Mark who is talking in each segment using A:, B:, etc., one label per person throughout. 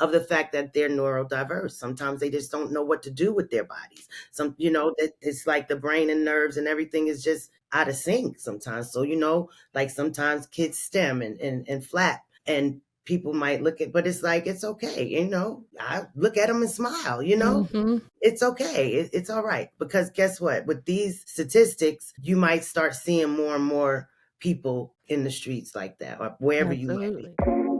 A: of the fact that they're neurodiverse. Sometimes they just don't know what to do with their bodies. It's like the brain and nerves and everything is just out of sync sometimes. So, like sometimes kids stem and flap, and people might look at, but it's like, it's okay. I look at them and smile,
B: Mm-hmm.
A: it's okay. It's all right. Because guess what? With these statistics, you might start seeing more and more people in the streets like that, or wherever you might be.
B: Absolutely.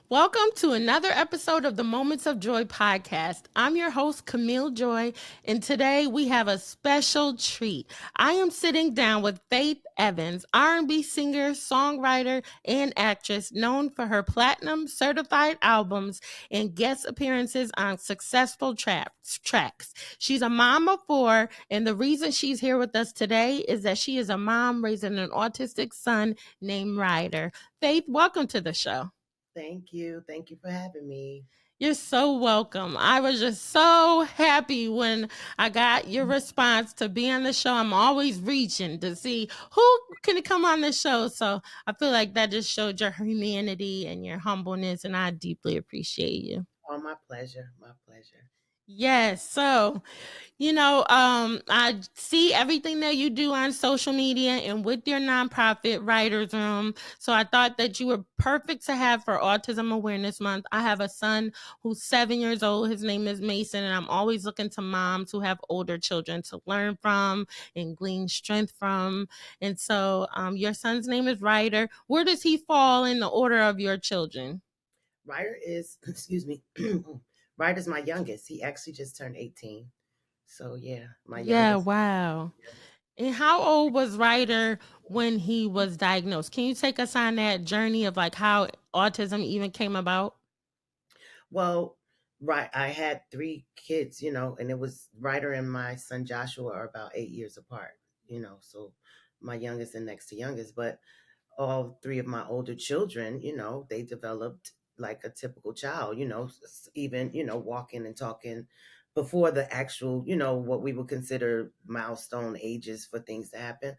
B: Welcome to another episode of the Moments of Joy podcast. I'm your host, Camille Joy, and today we have a special treat. I am sitting down with Faith Evans, R&B singer, songwriter, and actress known for her platinum certified albums and guest appearances on successful tracks. She's a mom of 4, and the reason she's here with us today is that she is a mom raising an autistic son named Ryder. Faith, welcome to the show.
A: Thank you. Thank you for having me.
B: You're so welcome. I was just so happy when I got your response to be on the show. I'm always reaching to see who can come on the show. So I feel like that just showed your humanity and your humbleness, and I deeply appreciate you.
A: Oh, my pleasure. My pleasure.
B: Yes. So I see everything that you do on social media and with your nonprofit Ryders Room. So I thought that you were perfect to have for Autism Awareness Month. I have a son who's 7 years old. His name is Mason, and I'm always looking to moms who have older children to learn from and glean strength from. And so your son's name is Ryder. Where does he fall in the order of your children?
A: Ryder is, excuse me, Ryder's my youngest. He actually just turned 18. So, yeah, my
B: Yeah,
A: youngest.
B: wow. And how old was Ryder when he was diagnosed? Can you take us on that journey of like how autism even came about?
A: Well, right. I had 3 kids, and it was Ryder and my son Joshua are about 8 years apart, so my youngest and next to youngest. But all 3 of my older children, they developed like a typical child, even, walking and talking before the actual, what we would consider milestone ages for things to happen.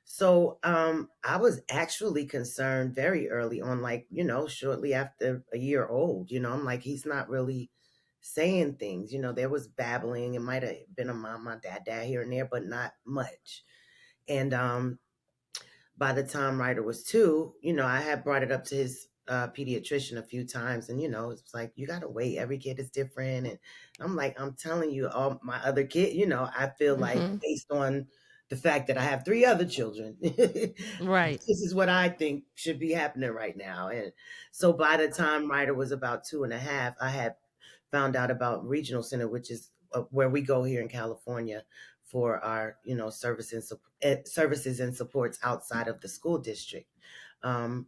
A: So I was actually concerned very early on, like, shortly after a year old, I'm like, he's not really saying things. There was babbling. It might have been a mom, my dad here and there, but not much. And by the time Ryder was 2, I had brought it up to his pediatrician a few times, and it's like, you gotta wait. Every kid is different, and I'm like, I'm telling you, all my other kid, I feel like
B: Mm-hmm.
A: based on the fact that I have 3 other children,
B: Right.
A: this is what I think should be happening right now. And so by the time Ryder was about 2.5, I had found out about Regional Center, which is where we go here in California for our, services and supports outside of the school district. Um,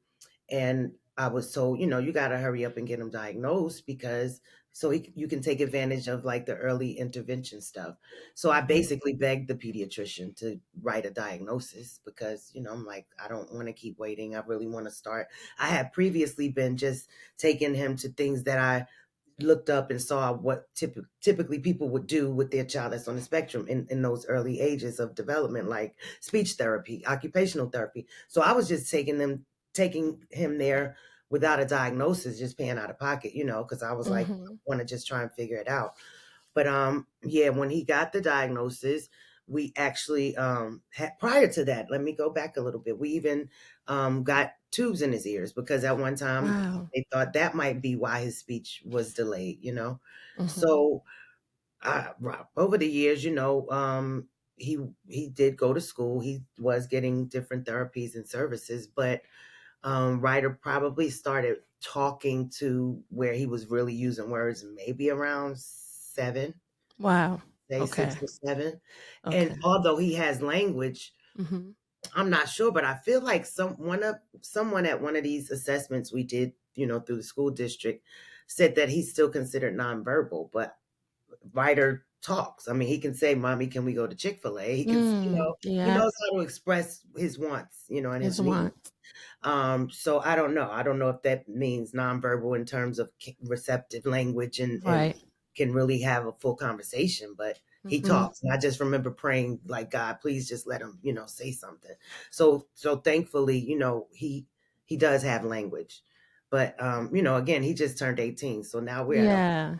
A: and I was told, you got to hurry up and get him diagnosed because you can take advantage of like the early intervention stuff. So I basically begged the pediatrician to write a diagnosis because, I'm like, I don't want to keep waiting. I really want to start. I had previously been just taking him to things that I looked up and saw what typically people would do with their child that's on the spectrum in those early ages of development, like speech therapy, occupational therapy. So I was just taking him there without a diagnosis, just paying out of pocket, because I was like,
B: Mm-hmm.
A: I want to just try and figure it out. But yeah, when he got the diagnosis, we actually had, prior to that, let me go back a little bit. We even got tubes in his ears because at one time
B: Wow.
A: they thought that might be why his speech was delayed.
B: Mm-hmm.
A: So over the years, he did go to school. He was getting different therapies and services, but Ryder probably started talking to where he was really using words maybe around 7,
B: Wow.
A: say
B: Okay.
A: 6 or 7. And
B: Okay.
A: although he has language,
B: Mm-hmm.
A: I'm not sure, but I feel like someone at one of these assessments we did, through the school district said that he's still considered nonverbal. But Ryder talks. I mean, he can say, "Mommy, can we go to Chick-fil-A?" He can, he
B: Yeah.
A: knows how to express his wants, and his
B: His
A: needs.
B: want.
A: So I don't know. I don't know if that means nonverbal in terms of receptive language and
B: Right.
A: can really have a full conversation, but he
B: Mm-hmm.
A: talks. And I just remember praying like, God, please just let him, say something. So thankfully, he does have language. But again, he just turned 18. So now we're at
B: Yeah.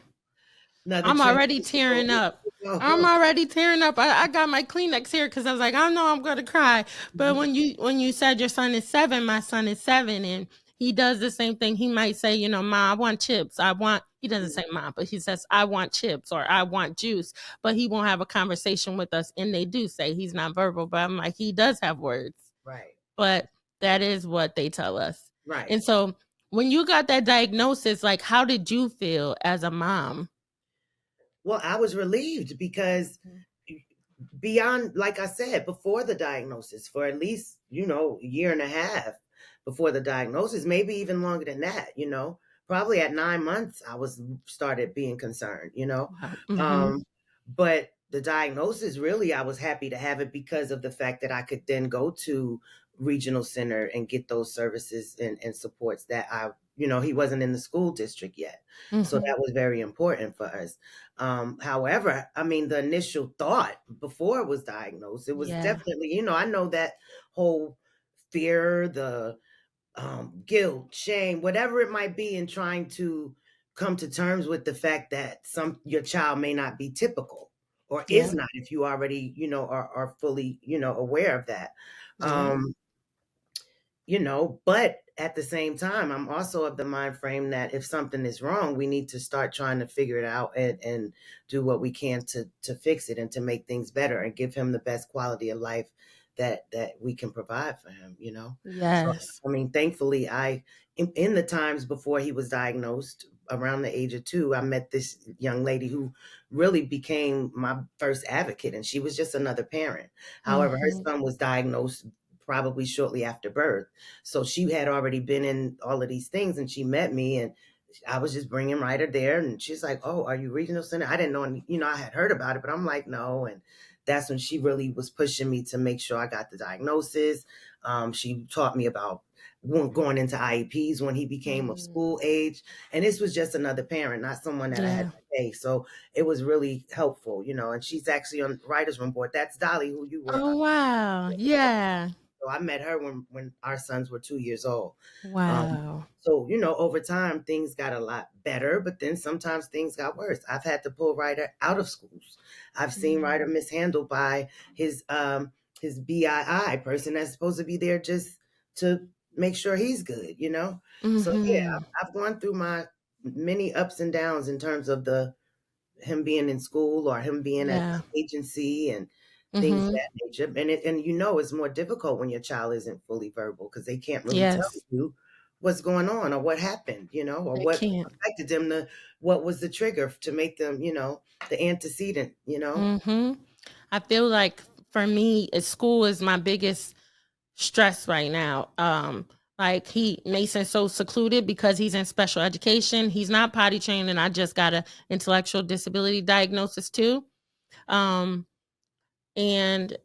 A: another
B: I'm already
A: transitional.
B: tearing up. I'm already tearing up. I got my Kleenex here because I was like, I know I'm gonna cry. But when you said your son is 7, my son is 7, and he does the same thing. He might say, Ma, I want chips. He doesn't say Ma, but he says, I want chips or I want juice. But he won't have a conversation with us. And they do say he's not verbal, but I'm like, he does have words.
A: Right.
B: But that is what they tell us.
A: Right.
B: And so when you got that diagnosis, like, how did you feel as a mom?
A: Well, I was relieved because beyond, like I said, before the diagnosis, for at least, a year and a half before the diagnosis, maybe even longer than that, probably at 9 months, I was started being concerned.
B: Wow. Mm-hmm.
A: Um, but the diagnosis, really, I was happy to have it because of the fact that I could then go to regional center and get those services and supports that he wasn't in the school district yet. So
B: Mm-hmm.
A: that was very important for us. However, I mean, the initial thought before it was diagnosed, it was
B: Yeah.
A: definitely, I know that whole fear, the guilt, shame, whatever it might be, in trying to come to terms with the fact that your child may not be typical or is
B: Yeah.
A: not, if you already, are fully, aware of that.
B: Yeah.
A: Um, but at the same time, I'm also of the mind frame that if something is wrong, we need to start trying to figure it out and do what we can to fix it and to make things better and give him the best quality of life that we can provide for him. So
B: Yes.
A: I mean, thankfully, in the times before he was diagnosed, around the age of 2, I met this young lady who really became my first advocate, and she was just another parent. However, her
B: Mm-hmm.
A: son was diagnosed probably shortly after birth. So she had already been in all of these things, and she met me, and I was just bringing Ryder there, and she's like, "Oh, are you regional center?" I didn't know, I had heard about it, but I'm like, "No." And that's when she really was pushing me to make sure I got the diagnosis. She taught me about going into IEPs when he became of
B: Mm.
A: school age, and this was just another parent, not someone that I had
B: Yeah.
A: to pay. So it was really helpful. And she's actually on Ryders Room board. That's Dolly, who you were.
B: Oh, wow. Yeah.
A: So I met her when our sons were 2 years old. Um,
B: Wow.
A: so, over time, things got a lot better, but then sometimes things got worse. I've had to pull Ryder out of schools. I've seen Ryder
B: Mm.
A: mishandled by his BII person that's supposed to be there just to make sure he's good. So yeah,
B: Mm-hmm.
A: I've gone through my many ups and downs in terms of the him being in school or him being at
B: Yeah.
A: the agency and things of
B: Mm-hmm.
A: that nature. And it's more difficult when your child isn't fully verbal because they can't really tell
B: Yes.
A: you what's going on or what happened, or
B: They
A: what
B: can't.
A: affected them, what was the trigger to make them, the antecedent.
B: Mm-hmm. I feel like for me, school is my biggest stress right now. Like Mason's so secluded because he's in special education. He's not potty trained, and I just got a intellectual disability diagnosis too. Um, and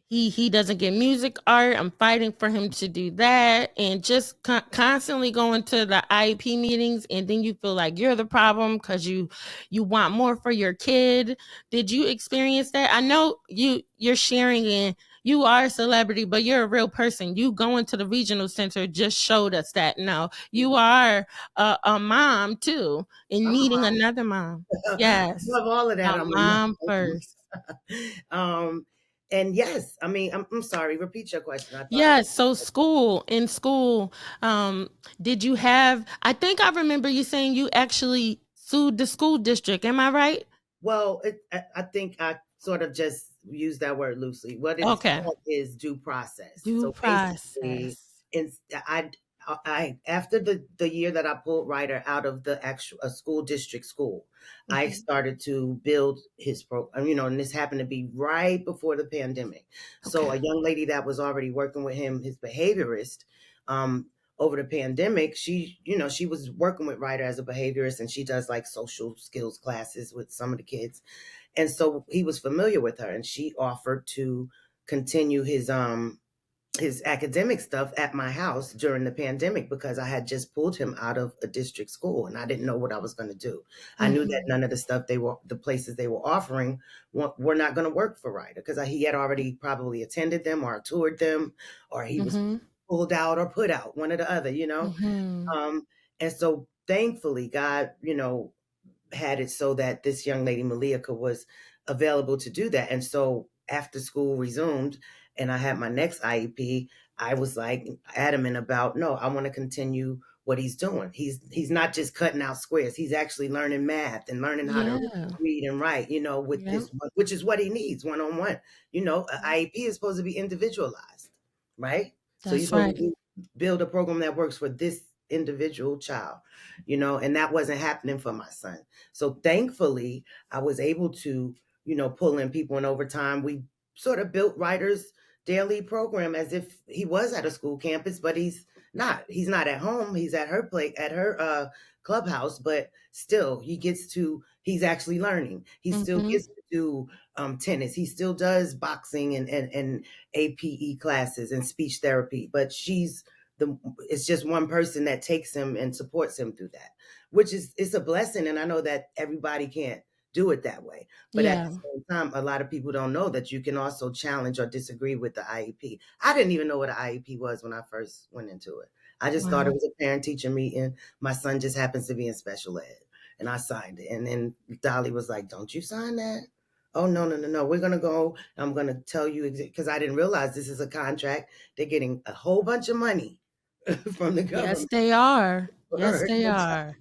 B: he doesn't get music art. I'm fighting for him to do that, and just constantly going to the IEP meetings, and then you feel like you're the problem because you want more for your kid. Did you experience that? I know you're sharing, and you are a celebrity, but you're a real person. You going to the regional center just showed us that. No, you are a mom too, and
A: I'm
B: needing another mom. Yes,
A: above all of
B: a
A: that. I'm a
B: mom first.
A: um, and yes, I mean, I'm sorry. Repeat your question. I thought I.
B: Yes, so in school, um, did you have, I think I remember you saying you actually sued the school district. Am I right?
A: Well, I think I sort of just use that word loosely. What it is
B: Okay.
A: called is due process.
B: Due
A: So basically,
B: process.
A: in, I after the year that I pulled Ryder out of the actual a school district school, I
B: Hmm.
A: started to build his program. And this happened to be right before the pandemic. So
B: Okay.
A: a young lady that was already working with him, his behaviorist, um, over the pandemic, she was working with Ryder as a behaviorist, and she does like social skills classes with some of the kids. And so he was familiar with her, and she offered to continue his academic stuff at my house during the pandemic because I had just pulled him out of a district school and I didn't know what I was going to do. I knew that
B: Mhm.
A: none of the places they were offering were not going to work for Ryder because he had already probably attended them or toured them, or he was
B: Mhm.
A: pulled out or put out, one or the other,
B: Mhm.
A: Um, and so thankfully, God, had it so that this young lady Malika was available to do that. And so after school resumed and I had my next IEP, I was like adamant about, no, I want to continue what he's doing. He's not just cutting out squares. He's actually learning math and learning how to
B: Yeah.
A: read and write, with
B: Yep.
A: this, which is what he needs one on one. An
B: Yep.
A: IEP is supposed to be individualized, right? So you're
B: That's
A: supposed
B: right.
A: to build a program that works for this individual child, and that wasn't happening for my son. So thankfully, I was able to, pull in people in overtime. We sort of built Ryder's daily program as if he was at a school campus, but he's not. He's not at home. He's at her clubhouse, but still he's actually learning. He still
B: Mhm.
A: gets to do tennis. He still does boxing and APE classes and speech therapy, but it's just one person that takes him and supports him through that, which is it's a blessing. And I know that everybody can't do it that way. But at the
B: Yeah.
A: same time, a lot of people don't know that you can also challenge or disagree with the IEP. I didn't even know what an IEP was when I first went into it. I just thought it
B: Wow.
A: was a parent teacher meeting. My son just happens to be in special ed. And I signed it. And then Dolly was like, don't you sign that? Oh, no, no, no, no. We're going to go. I'm going to tell you because I didn't realize this is a contract. They're getting a whole bunch of money from the
B: Yes,
A: government
B: they are. Yes,
A: for
B: they are.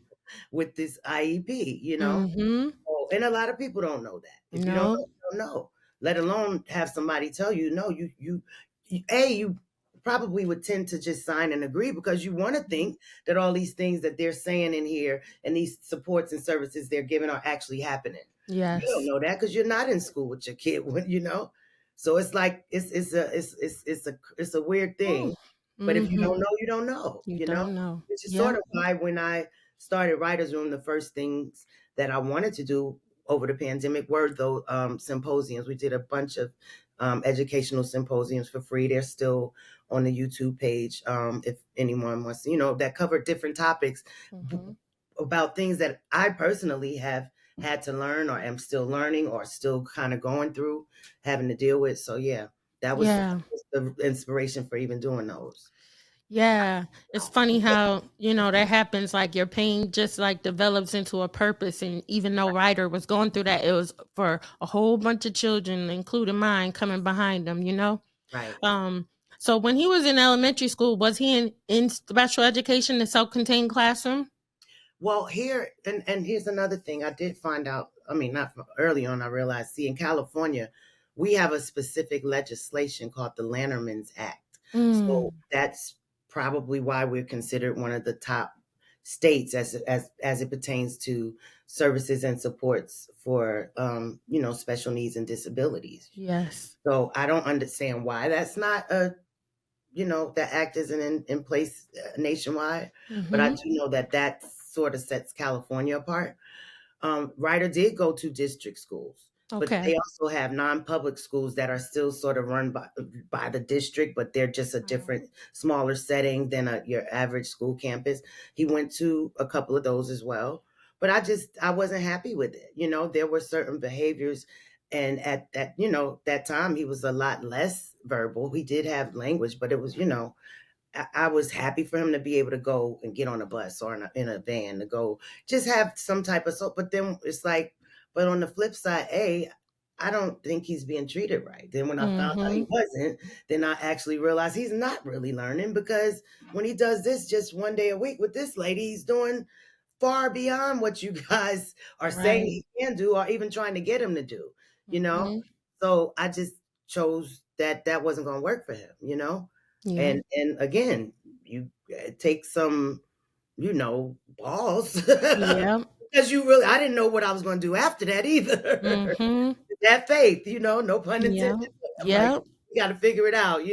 A: with this IEP.
B: Mhm.
A: Oh, and a lot of people don't know that. If you don't know,
B: No.
A: you don't know. Let alone have somebody tell you, no, you probably would tend to just sign and agree because you want to think that all these things that they're saying in here and these supports and services they're giving are actually happening. You don't
B: Yes.
A: know that because you're not in school with your kid, when. So it's like it's a weird
B: Mm.
A: thing. But if you don't
B: Mhm.
A: know, you don't know.
B: You don't know.
A: Which is sort
B: Yep.
A: of why when I started Ryders Room, the first things that I wanted to do over the pandemic were those symposiums. We did a bunch of educational symposiums for free. They're still on the YouTube page. If anyone wants, that covered different topics
B: Mhm.
A: about things that I personally have had to learn or am still learning or still kind of going through having to deal with. So yeah, that was
B: Yeah.
A: the inspiration for even doing those.
B: Yeah. It's funny how, that happens, like your pain just like develops into a purpose. And even though Ryder was going through that, it was for a whole bunch of children, including mine, coming behind him.
A: Right.
B: Um, so when he was in elementary school, was he in special education, the self-contained classroom?
A: Well, and here's another thing I did find out. I mean, not early on, I realized, see, in California, we have a specific legislation called the Lanterman's Act. So
B: Mm.
A: that's probably why we're considered one of the top states as it pertains to services and supports for special needs and disabilities.
B: Yes.
A: So I don't understand why that's not that act isn't in place nationwide, but I
B: Mhm.
A: do know that sort of sets California apart. Ryder did go to district schools, but
B: Okay.
A: they also have non-public schools that are still sort of run by the district, but they're just a
B: Wow.
A: different, smaller setting than your average school campus. He went to a couple of those as well, but I wasn't happy with it. There were certain behaviors, and at that time he was a lot less verbal. He did have language, but it was I was happy for him to be able to go and get on a bus or in a van to go just have some type of so. But then it's like, but on the flip side, I don't think he's being treated right. Then when I found out he
B: Mhm.
A: wasn't, then I actually realized he's not really learning because when he does this just one day a week with this lady, he's doing far beyond what you guys are saying
B: Right.
A: he can do or even trying to get him to do, you know?
B: Mhm.
A: So I just chose that wasn't going to work for him.
B: Yeah.
A: And again, you take some, balls
B: Yep.
A: because I didn't know what I was going to do after that either.
B: Mhm.
A: That faith, no pun intended.
B: Yep.
A: I'm like,
B: Yep.
A: you got to figure it out.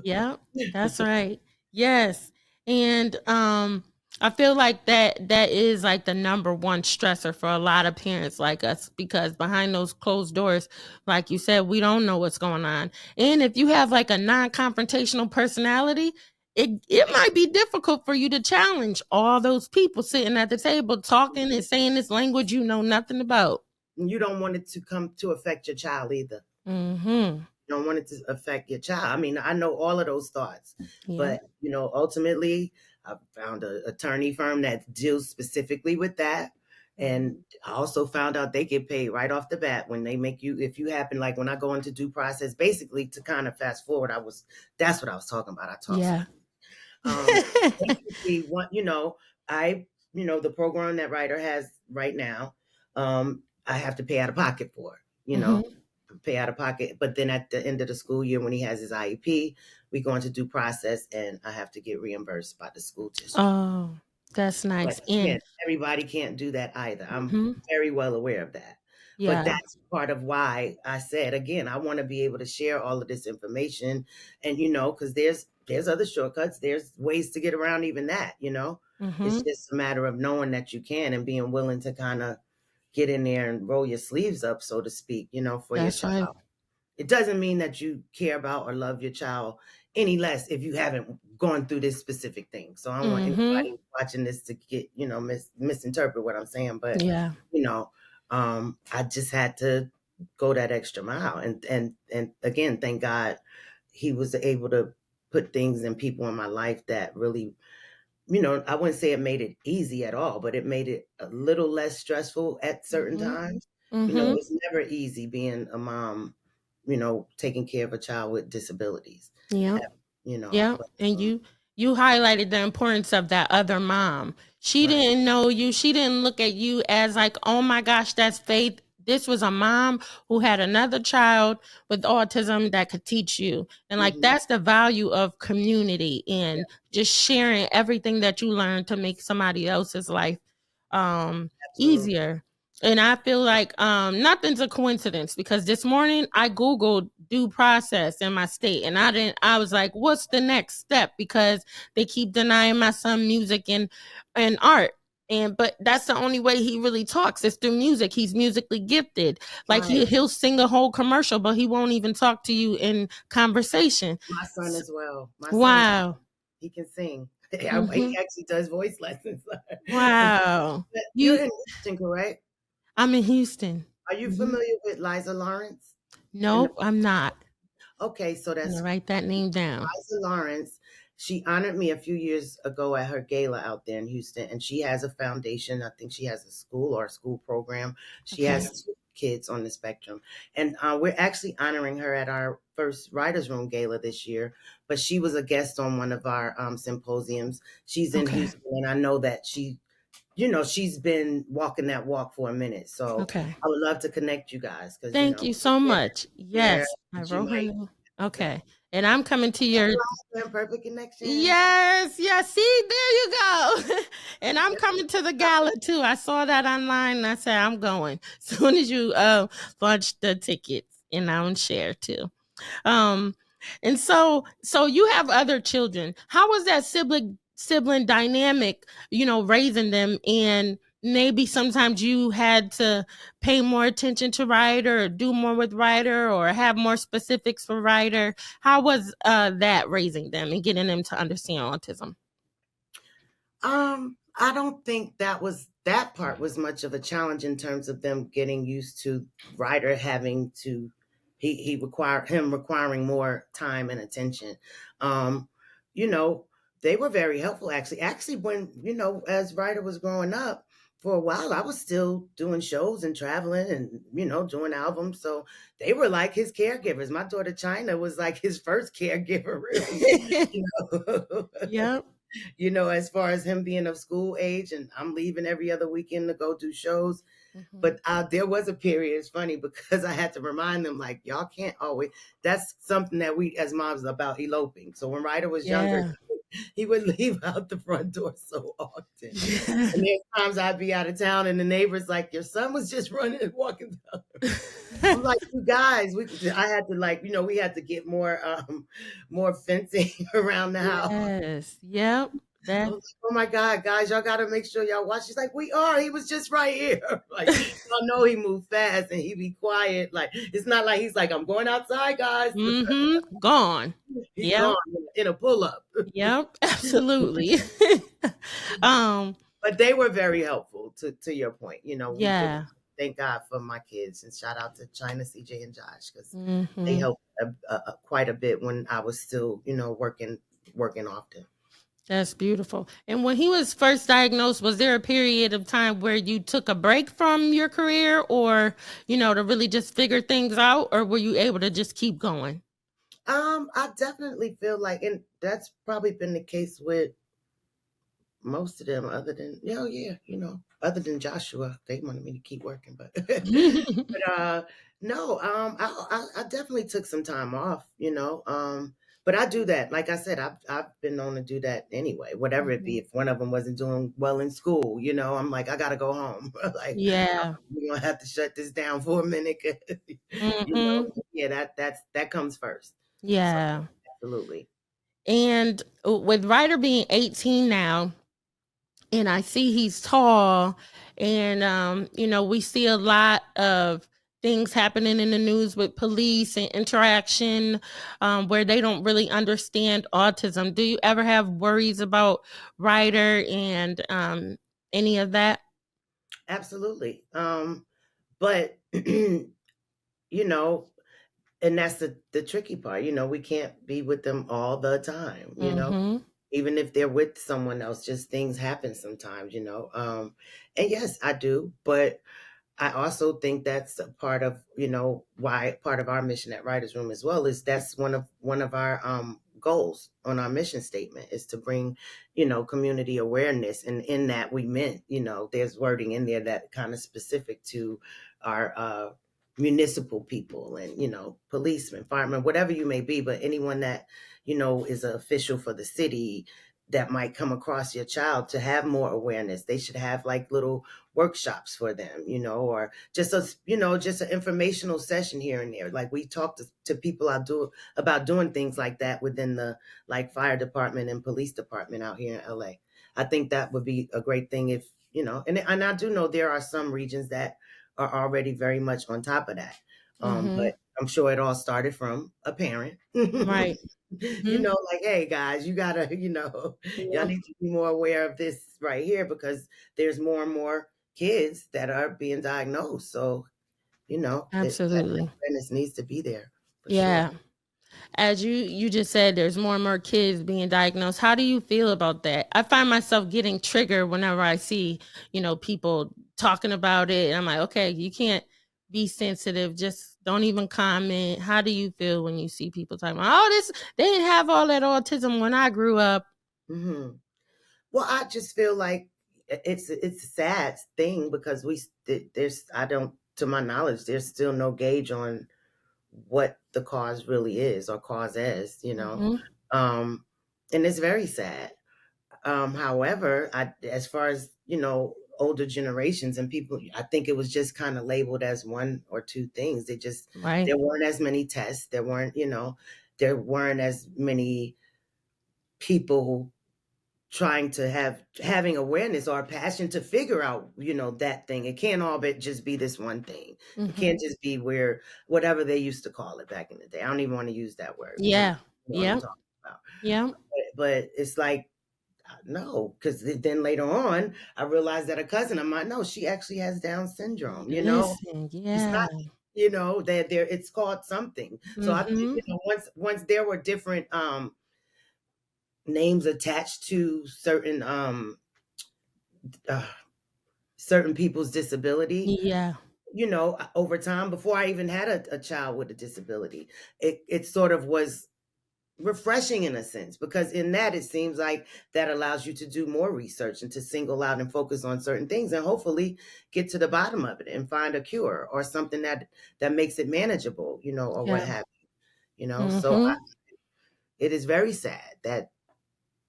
B: Yep. That's right. Yes. And I feel like that is like the number one stressor for a lot of parents like us, because behind those closed doors, like you said, we don't know what's going on. And if you have like a non-confrontational personality, it might be difficult for you to challenge all those people sitting at the table talking and saying this language you know nothing about.
A: And you don't want it to come to affect your child either.
B: Mhm.
A: You don't want it to affect your child. I mean, I know all of those thoughts,
B: Yeah.
A: but ultimately, I found an attorney firm that deals specifically with that. And
B: Mhm.
A: I also found out they get paid right off the bat when they make you, if you happen, like when I go into due process, basically to kind of fast forward, that's what I was talking about. I talk so
B: Yeah.
A: um, basically, I, the program that Ryder has right now, I have to pay out of pocket for,
B: Mhm.
A: pay out of pocket. But then at the end of the school year, when he has his IEP, we go into due process and I have to get reimbursed by the school district.
B: Oh, that's
A: But
B: nice.
A: again,
B: And
A: everybody can't do that either. I'm
B: mhm.
A: very well aware of that. But
B: Yeah.
A: that's part of why I said again, I want to be able to share all of this information, and because there's other shortcuts. There's ways to get around even that. It's
B: Mhm.
A: just a matter of knowing that you can and being willing to kind of get in there and roll your sleeves up, so to speak. For your
B: That's right.
A: child. It doesn't mean that you care about or love your child any less if you haven't gone through this specific thing. So I don't want
B: Mhm.
A: anybody watching this to get, misinterpret what I'm saying. But,
B: Yeah.
A: you know, I just had to go that extra mile. And again, thank God he was able to put things and people in my life that really, I wouldn't say it made it easy at all, but it made it a little less stressful at certain
B: Mhm.
A: times.
B: Mhm.
A: It's never easy being a mom, taking care of a child with disabilities.
B: Yep.
A: Ever,
B: Yep.
A: but
B: And you highlighted the importance of that other mom. She
A: right.
B: didn't know you. She didn't look at you as like, "Oh my gosh, that's Faith." This was a mom who had another child with autism that could teach you. And like
A: Hmm.
B: that's the value of community
A: Yeah,
B: and just sharing everything that you learned to make somebody else's life
A: absolutely.
B: easier. And I feel like nothing's a coincidence, because this morning I Googled due process in my state, and I was like, what's the next step? Because they keep denying my son music and art. But that's the only way he really talks is through music. He's musically gifted. Like
A: Right.
B: he'll sing a whole commercial, but he won't even talk to you in conversation.
A: My son as well. My son,
B: Wow.
A: he can sing. He
B: Hmm.
A: actually does voice lessons. And
B: Wow.
A: you're
B: You
A: in Houston, correct?
B: I'm in Houston.
A: Are you
B: Hmm.
A: familiar with Liza Lawrence? In the
B: Nope, I'm not.
A: Okay, so
B: I'm gonna
A: that's
B: write that name down.
A: Liza Lawrence. She honored me a few years ago at her gala out there in Houston, and she has a foundation. I think she has a school or a school program. She
B: Okay.
A: has two kids on the spectrum, and we're actually honoring her at our first Ryders Room gala this year. But she was a guest on one of our symposiums. She's in
B: Okay.
A: Houston, and I know that she's been walking that walk for a minute. So
B: Okay.
A: I would love to connect you guys because
B: Thank you so much.
A: there
B: Yes, I
A: that you
B: wrote her
A: might.
B: name.
A: Yeah.
B: Okay. And I'm coming to your
A: Perfect connection.
B: yes, yes. See, there you go. And I'm
A: Yep.
B: coming to the gala too. I saw that online and I said I'm going. Soon as you launch the tickets, and I'll share too. Um, and so you have other children. How was that sibling dynamic, raising them, and maybe sometimes you had to pay more attention to Ryder or do more with Ryder or have more specifics for Ryder. How was that raising them and getting them to understand autism?
A: I don't think that part was much of a challenge in terms of them getting used to Ryder having to him requiring more time and attention. Um, you know, they were very helpful actually. Actually, when as Ryder was growing up, for a while I was still doing shows and traveling and doing albums. So they were like his caregivers. My daughter China was like his first caregiver, really. You know?
B: Yep.
A: As far as him being of school age, and I'm leaving every other weekend to go do shows.
B: Mhm.
A: But there was a period, it's funny because I had to remind them, like, y'all can't always, that's something that we as moms about eloping. So when Ryder was younger,
B: Yeah.
A: he would leave out the front door so often.
B: Yeah.
A: And there's times I'd be out of town and the neighbors like, your son was just running and walking down. I'm like, you guys, I had to we had to get more fencing around the house.
B: Yes. Yep.
A: I
B: That.
A: was like, oh my God, guys, y'all got to make sure y'all watch. She's like, we are. He was just right here. Like, y'all know he moved fast and he be quiet. Like, it's not like he's like, I'm going outside, guys.
B: Gone.
A: He's
B: Yep.
A: gone in a pull up.
B: Yep. Absolutely. um.
A: But they were very helpful to your point. We really
B: Yeah.
A: thank God for my kids and shout out to China, CJ, and Josh because they
B: Hmm.
A: helped quite a bit when I was still, working often.
B: That's beautiful. And when he was first diagnosed, was there a period of time where you took a break from your career or, to really just figure things out, or were you able to just keep going?
A: I definitely feel like, and that's probably been the case with most of them, other than, yeah, other than Joshua, they wanted me to keep working, but, no, I definitely took some time off, but I do that. Like I said, I've been known to do that anyway, whatever it be.
B: Mhm.
A: If one of them wasn't doing well in school, I'm like, I gotta go home. Like,
B: Yeah.
A: we're gonna have to shut this down for a minute.
B: Hmm.
A: Yeah, that comes first. So
B: Yeah.
A: absolutely.
B: And with Ryder being 18 now, and I see he's tall, and we see a lot of things happening in the news with police and interaction, where they don't really understand autism. Do you ever have worries about Ryder and any of that?
A: Absolutely. But you know, and that's the tricky part. We can't be with them all the time.
B: Mm-hmm.
A: Even if they're with someone else, just things happen sometimes. And yes, I do, but I also think that's a part of, why part of our mission at Ryders Room as well is that's one of our goals on our mission statement is to bring, community awareness. And in that we meant, there's wording in there that kind of specific to our municipal people and, policemen, firemen, whatever you may be, but anyone that, is an official for the city that might come across your child to have more awareness. They should have like little workshops for them, or just an informational session here and there. Like we talk to people about doing things like that within the like fire department and police department out here in LA. I think that would be a great thing if, and I do know there are some regions that are already very much on top of that.
B: Mm-hmm.
A: But I'm sure it all started from a parent.
B: Right. Mm-hmm.
A: Like, hey guys, you gotta, y'all
B: Yeah.
A: need to be more aware of this right here because there's more and more kids that are being diagnosed. So, that
B: Absolutely.
A: awareness needs to be there for sure.
B: Yeah. As you just said, there's more and more kids being diagnosed. How do you feel about that? I find myself getting triggered whenever I see, people talking about it. And I'm like, okay, you can't be sensitive. Just don't even comment. How do you feel when you see people talking about, oh, this, they didn't have all that autism when I grew up?
A: Hmm. Well, I just feel like it's a sad thing because there's I don't to my knowledge there's still no gauge on what the cause really is or cause is.
B: Hmm.
A: Um, and it's very sad. However, as far as older generations and people, I think it was just kind of labeled as one or two things.
B: Right.
A: There weren't as many tests. There weren't as many people trying to having awareness or a passion to figure out that thing. It can't all but just be this one thing. It
B: Hmm.
A: can't just be where whatever they used to call it back in the day. I don't even want to use that word, but you
B: Yeah.
A: know what I'm
B: Yep.
A: talking about.
B: Yep.
A: But it's like no, because then later on I realized that a cousin of mine, no, she actually has Down syndrome.
B: Listen.
A: It's
B: Yeah.
A: not that there it's called something. So I think
B: Hmm.
A: once there were different names attached to uh, certain people's disability,
B: Yeah.
A: over time, before I even had a child with a disability, it sort of was refreshing in a sense because in that it seems like that allows you to do more research and to single out and focus on certain things and hopefully get to the bottom of it and find a cure or something that makes it manageable, or what
B: Yeah.
A: have so
B: Hmm.
A: it is very sad that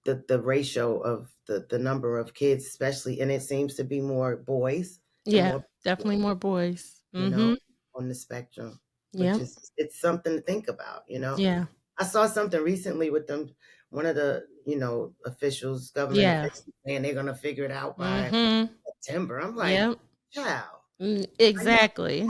A: the ratio of the number of kids especially, and it seems to be more boys and
B: Yeah.
A: more
B: Definitely more boys.
A: you know,
B: Hmm.
A: on the spectrum, which
B: Yeah.
A: is it's something to think about.
B: Yeah.
A: I saw something recently with them one of the officials, government
B: Yeah.
A: officials, saying they're gonna figure it out by
B: Mhm.
A: September. I'm like,
B: Yep.
A: child.
B: Exactly.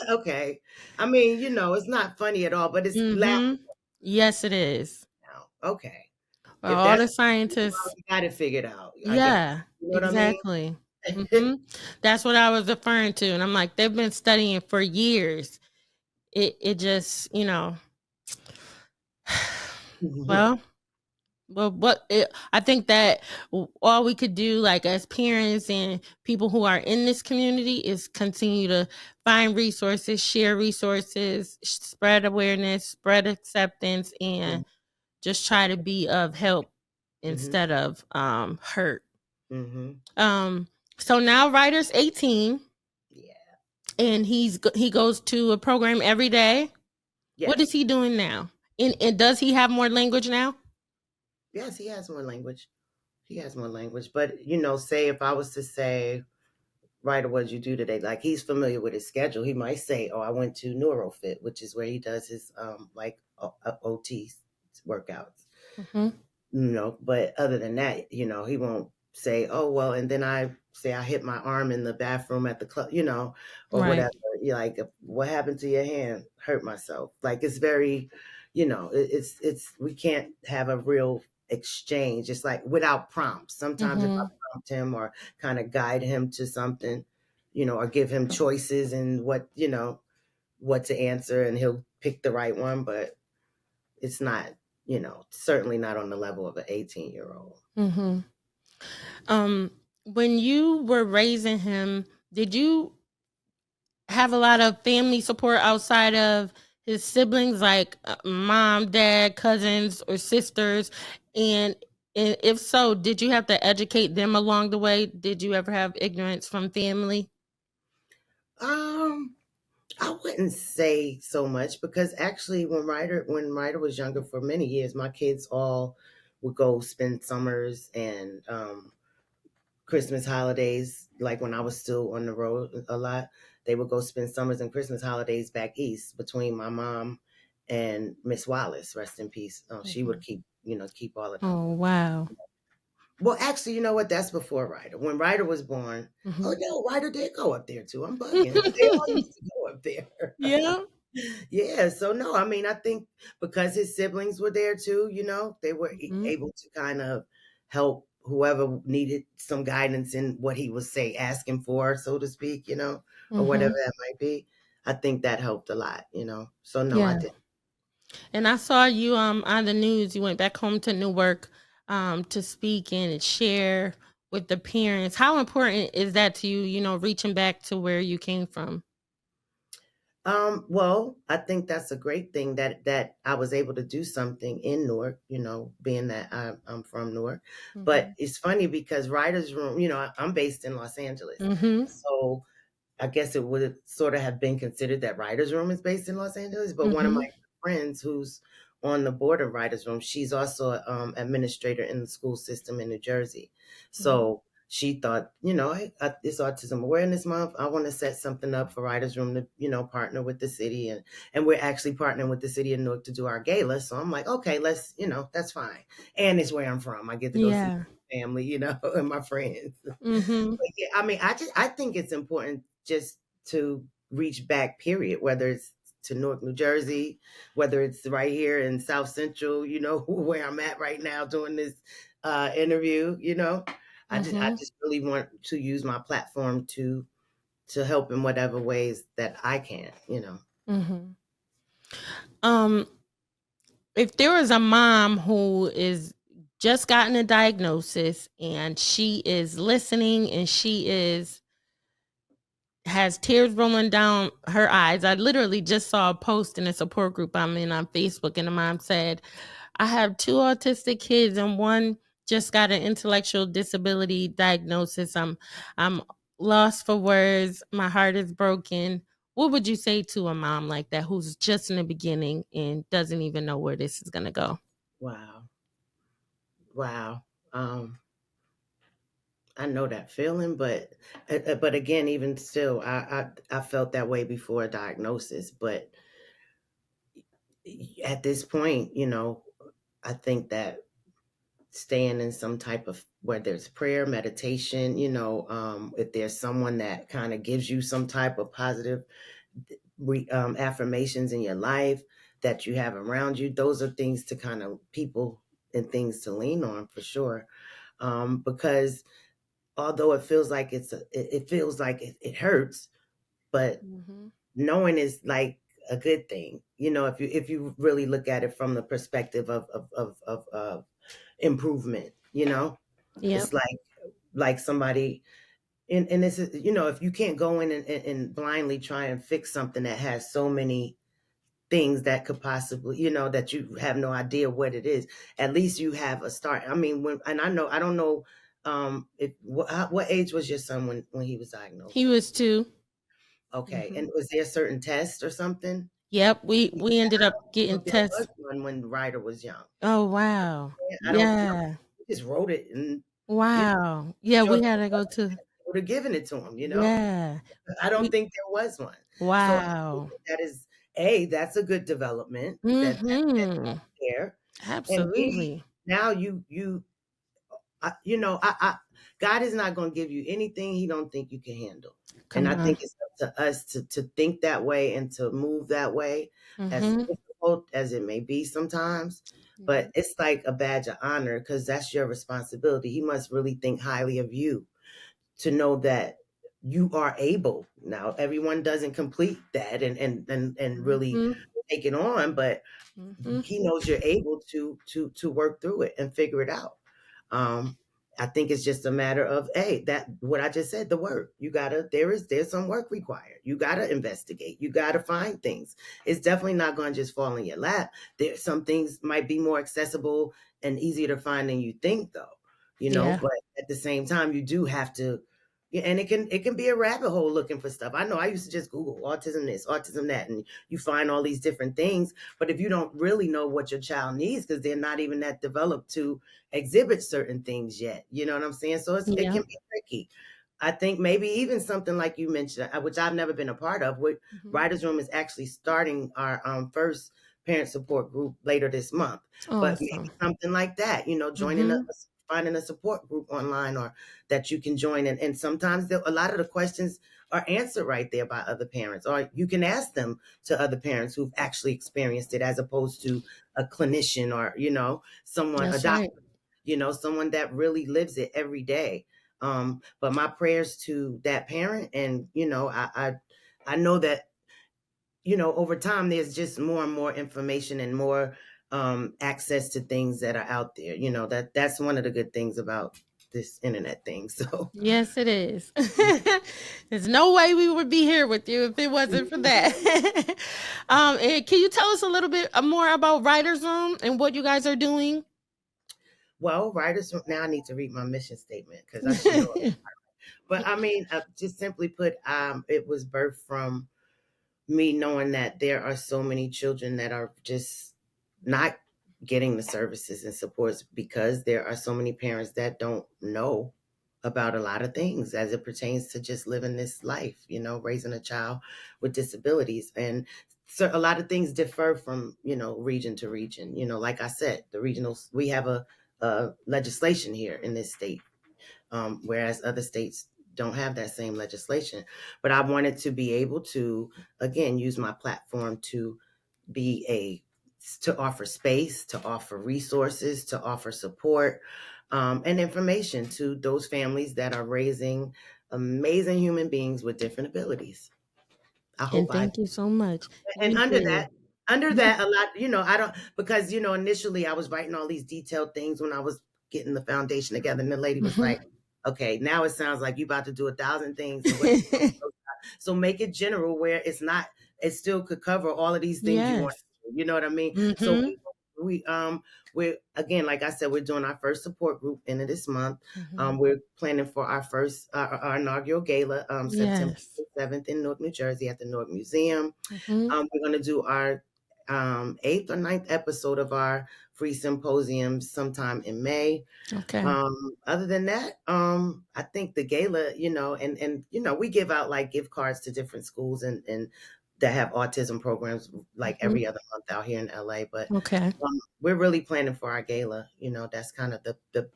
A: Okay. I mean, it's not funny at all, but it's laughable
B: Mhm. Yes, it is.
A: now. Okay. If
B: All
A: that's
B: the
A: how
B: scientists.
A: you got it figured out, I guess.
B: Yeah,
A: You know what I mean?
B: exactly. Mhm. That's what I was referring to, and I'm like, they've been studying for years. It just, well, I think that all we could do, like as parents and people who are in this community, is continue to find resources, share resources, spread awareness, spread acceptance, and just try to be of help
A: Mhm.
B: instead of hurt.
A: Mhm.
B: Um, so now Ryder's 18
A: Yeah.
B: and he goes to a program every day. What is
A: Yes.
B: he doing now? And does he have more language now?
A: Yes, he has more language. He has more language. But say if I was to say, Ryder, what did you do today? Like he's familiar with his schedule. He might say, "Oh, I went to NeuroFit, which is where he does his like OT workouts."
B: Hmm.
A: But other than that, he won't say, "Oh, well," and then I say I hit my arm in the bathroom at the club, or
B: Right.
A: whatever. You're like, what happened to your hand? Hurt myself. Like it's very, it's we can't have a real exchange. It's like without prompts. Sometimes if I
B: Hmm.
A: prompt him or kind of guide him to something, or give him choices and what to answer, and he'll pick the right one, but it's not, certainly not on the level of an 18-year-old.
B: Hmm. When you were raising him, did you have a lot of family support outside of his siblings, like mom, dad, cousins, or sisters? And, and if so, did you have to educate them along the way? Did you ever have ignorance from family?
A: Um, I wouldn't say so much because actually when Ryder was younger for many years, my kids all would go spend summers and Christmas holidays, like when I was still on the road a lot, they would go spend summers and Christmas holidays back east between my mom and Miss Wallace, rest in peace. She would
B: Mhm.
A: keep all of them.
B: Oh, wow.
A: Well, actually, you know what? That's before Ryder. When Ryder was born, oh
B: Mhm.
A: no, Ryder did go up there too. I'm bugging. They all used to go up there.
B: Yeah.
A: Yeah, so no, I mean, I think because his siblings were there too, they were
B: Mhm.
A: able to kind of help whoever needed some guidance in what he was asking for, so to speak, or whatever
B: Mhm.
A: that might be. I think that helped a lot, So no, I
B: Yeah.
A: did.
B: And I saw you on the news. You went back home to Newark to speak and share with the parents. How important is that to you? Reaching back to where you came from.
A: Well, I think that's a great thing that I was able to do something in Newark, being that I'm from Newark. But
B: Mhm.
A: it's funny because Ryders Room, I'm based in Los Angeles.
B: Mhm.
A: So I guess it would sort of have been considered that Ryders Room is based in Los Angeles. But one of my
B: Mhm.
A: friends who's on the board of Ryders Room, she's also an administrator in the school system in New Jersey.
B: Mhm.
A: So she thought, hey, it's Autism Awareness Month. I want to set something up for Ryders Room to, partner with the city. And we're actually partnering with the city of Newark to do our gala. So I'm like, okay, let's, that's fine. And it's where I'm from. I get to go see
B: Yeah.
A: my family, and my friends.
B: Mhm.
A: But yeah, I mean, I think it's important just to reach back, period, whether it's to Newark, New Jersey, whether it's right here in South Central, where I'm at right now doing this interview. I
B: Mhm.
A: just really want to use my platform to help in whatever ways that I can.
B: Mhm. Um, if there was a mom who is just gotten a diagnosis and she is listening and she is has tears rolling down her eyes. I literally just saw a post in a support group I'm in on Facebook, and the mom said, I have two autistic kids, and one just got an intellectual disability diagnosis. I'm lost for words. My heart is broken. What would you say to a mom like that who's just in the beginning and doesn't even know where this is gonna go?
A: Wow. Wow. Um, I know that feeling, but again, even still, I felt that way before a diagnosis. But at this point, I think that staying in some type of, whether it's prayer, meditation, if there's someone that kind of gives you some type of positive affirmations in your life that you have around you, those are things to kind of people and things to lean on for sure. Because although it feels like it feels like it hurts, but
B: Mm-hmm.
A: knowing is like a good thing, if you really look at it from the perspective of improvement,
B: Yep.
A: it's like somebody. And this is, if you can't go in and blindly try and fix something that has so many things that could possibly, that you have no idea what it is, at least you have a start. I mean, and I don't know, what age was your son when he was
B: He
A: diagnosed?
B: was 2.
A: Okay.
B: Mm-hmm.
A: And was there a certain test or something?
B: Yep. We ended up getting
A: But there was
B: tests.
A: one when Ryder was young.
B: Oh wow.
A: I don't know.
B: Yeah.
A: He just wrote it, and you know,
B: Wow. Yeah,
A: sure
B: we
A: there
B: had to go to.
A: would have given it to him.
B: Yeah.
A: I don't
B: We.
A: think there was one. So I think
B: Wow.
A: that is that's a good development that's
B: Mm-hmm.
A: there. And B,
B: Absolutely.
A: now God is not going to give you anything He don't think you can handle. And
B: Come
A: I
B: on.
A: think it's up to us to think that way and to move that way, as
B: Mm-hmm.
A: difficult as it may be sometimes.
B: Yeah.
A: But it's like a badge of honor because that's your responsibility. He must really think highly of you to know that you are able. Now, everyone doesn't complete that and really
B: Mm-hmm.
A: take it on, but
B: Mm-hmm.
A: He knows you're able to work through it and figure it out. Um, I think it's just a matter of, hey, that what I just said, the work. You gotta, there's some work required. You gotta investigate. You gotta find things. It's definitely not gonna just fall in your lap. There's some things might be more accessible and easier to find than you think though,
B: Yeah.
A: but at the same time you do have to. Yeah, and it can be a rabbit hole looking for stuff. I know I used to just Google autism this, autism that, and you find all these different things. But if you don't really know what your child needs, because they're not even that developed to exhibit certain things yet, you know what I'm saying? So it
B: Yeah.
A: can be tricky. I think maybe even something like you mentioned, which I've never been a part of, with
B: Mm-hmm.
A: Ryders Room is actually starting our first parent support group later this month. But maybe
B: Awesome.
A: something like that, joining
B: Mm-hmm.
A: finding a support group online or that you can join. And sometimes a lot of the questions are answered right there by other parents, or you can ask them to other parents who've actually experienced it as opposed to a clinician or, someone, a
B: That's
A: doctor,
B: right.
A: someone that really lives it every day. But my prayers to that parent, and I know that over time there's just more and more information and more access to things that are out there. That's one of the good things about this internet thing. So
B: Yes, it is. There's no way we would be here with you if it wasn't for that. And can you tell us a little bit more about Writers Room and what you guys are doing?
A: well, writers, now I need to read my mission statement because I should know it. But I mean, just simply put, it was birthed from me knowing that there are so many children that are just not getting the services and supports because there are so many parents that don't know about a lot of things as it pertains to just living this life, raising a child with disabilities. And so a lot of things differ from, region to region. Like I said, the regionals, we have a legislation here in this state, whereas other states don't have that same legislation. But I wanted to be able to, again, use my platform to be to offer space, to offer resources, to offer support, and information to those families that are raising amazing human beings with different abilities. I
B: And
A: hope I
B: thank you so much.
A: and
B: We did.
A: under that a lot, I don't, because initially I was writing all these detailed things when I was getting the foundation together, and the lady was
B: Mhm.
A: like, okay, now it sounds like you about to do 1,000 things, and what you doing? So make it general where it still could cover all of these things you want
B: Yes.
A: to do, you know what I mean? So
B: Mhm.
A: we're, again, like I said, we're doing our first support group end of this month.
B: Mhm.
A: We're planning for our first our inaugural gala, September
B: Yes.
A: 7th in Newark, New Jersey at the Newark Museum.
B: Mhm.
A: We're going to do our eighth or ninth episode of our free symposium sometime in May.
B: Okay.
A: Other than that, I think the gala, and we give out like gift cards to different schools and that have autism programs like
B: Mhm.
A: every other month out here in LA. But
B: Okay.
A: we're really planning for our gala. That's kind of the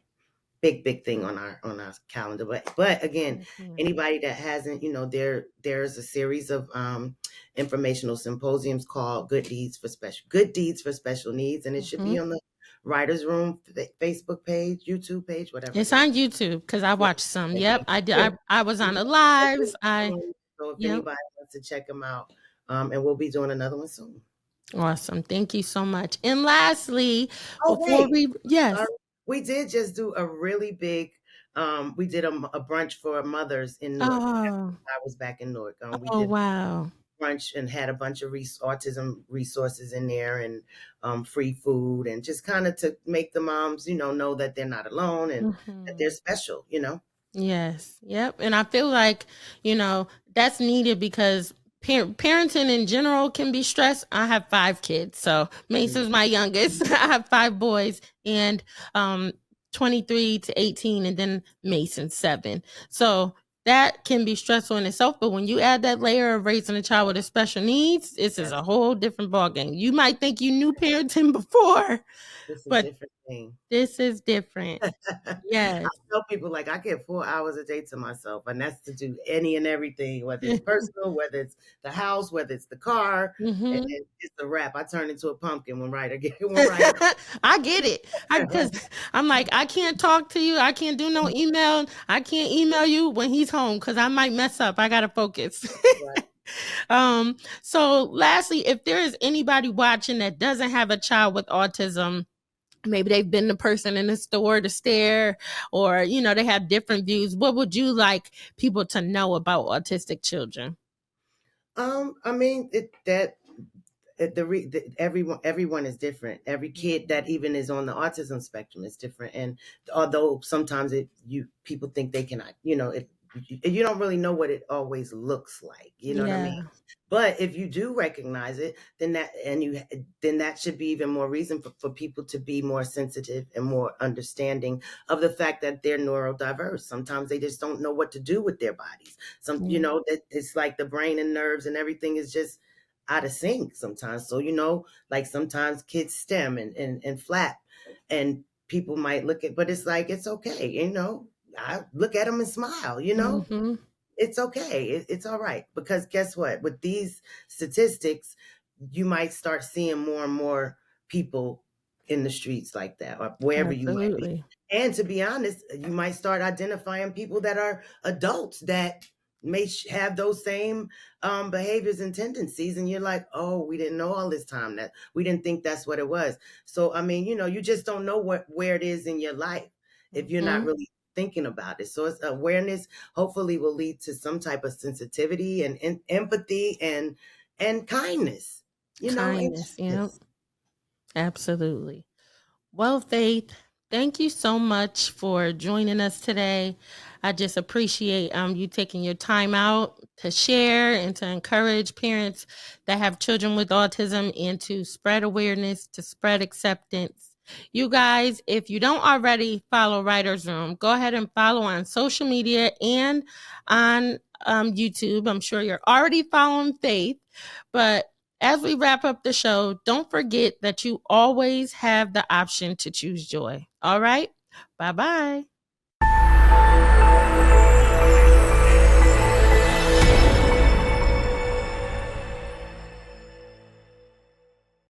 A: big thing on our calendar. But again,
B: Yes, ma'am.
A: anybody that hasn't, there's a series of informational symposiums called Good Deeds for Special Needs, and it should be
B: Mhm.
A: on the Ryders Room Facebook page, YouTube page, whatever it
B: It's
A: is.
B: on YouTube because I
A: Yeah.
B: watched some.
A: And
B: Yep, I did.
A: yeah,
B: I was
A: we
B: on the
A: got
B: lives.
A: a room, so if
B: Yep.
A: anybody wants to check them out, and we'll be doing another one soon.
B: Awesome. Thank you so much. And lastly,
A: Oh
B: before
A: wait,
B: we, yes.
A: sorry. We did just do a really big. We did a brunch for mothers in Newark.
B: Oh,
A: I was back in Newark. We
B: oh,
A: did
B: wow.
A: brunch and had a bunch of autism resources in there, and free food, and just kind of to make the moms, know that they're not alone and that
B: Mhm.
A: they're special.
B: Yes. Yep. And I feel like, that's needed because parenting in general can be stressed. I have 5 kids. So
A: Mm.
B: Mason's my youngest. I have 5 boys and um 23 to 18 and then Mason 7. So that can be stressful in itself. But when you add that layer of raising a child with special needs, this is
A: Yeah,
B: a whole different ballgame. You might think you knew parenting before,
A: it's a
B: but
A: different thing.
B: this is different.
A: I
B: Yes.
A: tell people like I get 4 hours a day to myself, and that's to do any and everything, whether it's personal, whether it's the house, whether it's the car, and
B: Hmm.
A: then it's a wrap. I turn into a pumpkin when Ryder get when Ryder.
B: I get it. Because I'm like, I can't talk to you. I can't do no email. I can't email you when he's home because I might mess up. I gotta focus.
A: Right.
B: So lastly, if there is anybody watching that doesn't have a child with autism, maybe they've been the person in the store to stare, or they have different views. What would you like people to know about autistic children?
A: I mean everyone is different. Every kid that even is on the autism spectrum is different, and although sometimes you people think they cannot, you don't really know what it always looks like. You know what I mean?
B: Yeah.
A: But if you do recognize it, then that should be even more reason for people to be more sensitive and more understanding of the fact that they're neurodiverse. Sometimes they just don't know what to do with their bodies.
B: Yeah.
A: That it's like the brain and nerves and everything is just out of sync sometimes. So, like sometimes kids stem and flap, and people might look at, but it's like, it's okay. I look at them and smile.
B: Hmm.
A: It's okay. It's all right. Because guess what? With these statistics, you might start seeing more and more people in the streets like that, or wherever you might be.
B: Absolutely.
A: And to be honest, you might start identifying people that are adults that may have those same behaviors and tendencies. And you're like, oh, we didn't know all this time, that we didn't think that's what it was. So, I mean, you just don't know where it is in your life if you're not
B: Hmm.
A: really thinking about it. So it's awareness hopefully will lead to some type of sensitivity and empathy and kindness, and
B: Kindness. Yeah.
A: gentleness.
B: Absolutely. Well, Faith, thank you so much for joining us today. I just appreciate you taking your time out to share and to encourage parents that have children with autism and to spread awareness, to spread acceptance. You guys, if you don't already follow Ryders Room, go ahead and follow on social media and on YouTube. I'm sure you're already following Faith, but as we wrap up the show, don't forget that you always have the option to choose joy. All right? Bye bye.